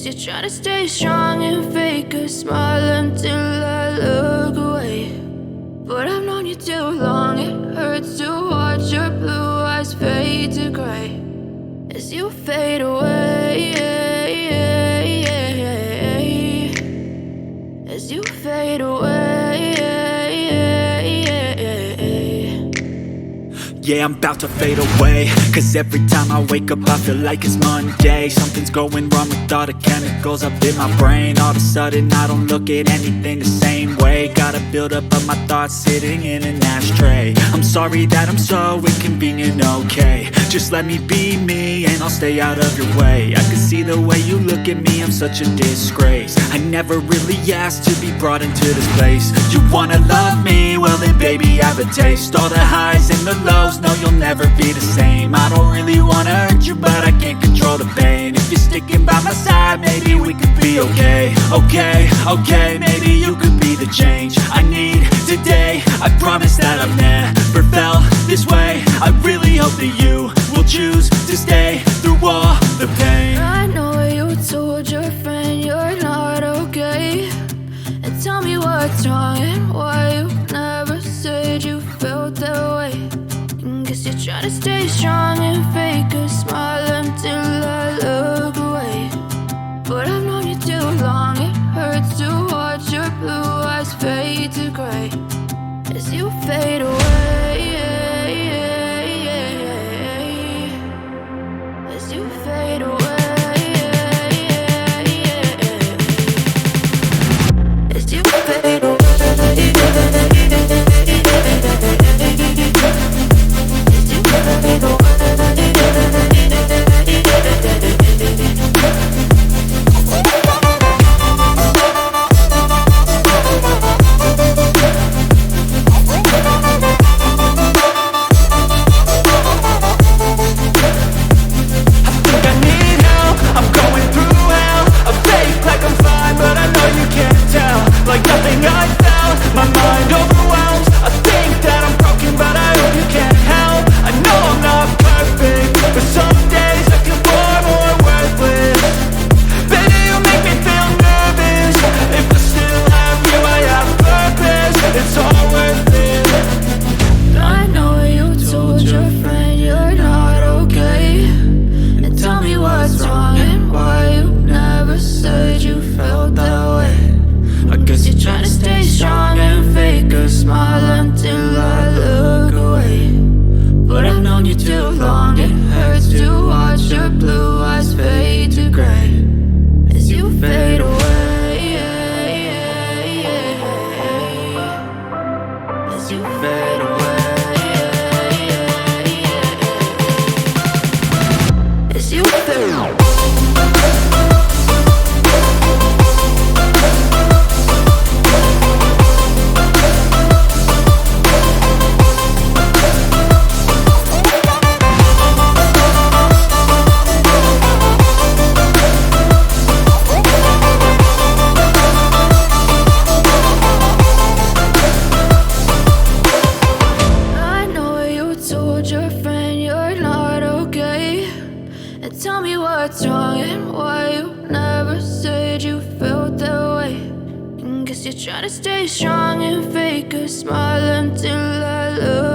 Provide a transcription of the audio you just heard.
you're trying to stay strong and fake a smile until I look away. But I've known you too long, it hurts to watch your blue eyes fade to gray as you fade away, as you fade away. Yeah, I'm about to fade away, cause every time I wake up I feel like it's Monday. Something's going wrong with all the chemicals up in my brain. All of a sudden I don't look at anything the same way. Got a buildup of my thoughts sitting in an ashtray. I'm sorry that I'm so inconvenient, okay. Just let me be me and I'll stay out of your way. I can see the way you look at me, I'm such a disgrace. I never really asked to be brought into this place. You wanna love me? Well then baby I have a taste. All the highs and the lows, no, you'll never be the same. I don't really wanna hurt you, but I can't control the pain. If you're sticking by my side, maybe we could be okay. Okay, maybe you could be the change I need today. I promise that I've never felt this way. I really hope that you will choose to stay through all the pain. I know you told your friend you're not okay, and tell me what's wrong and why you never said you felt that way. Guess you're trying to stay strong and fake a smile until I look away. But I've known you too long, it hurts to watch your blue eyes fade to gray as you fade away, as you fade away, as you fade away. Tell me what's wrong and why you never said you felt that way. Guess you're trying to stay strong and fake a smile until I look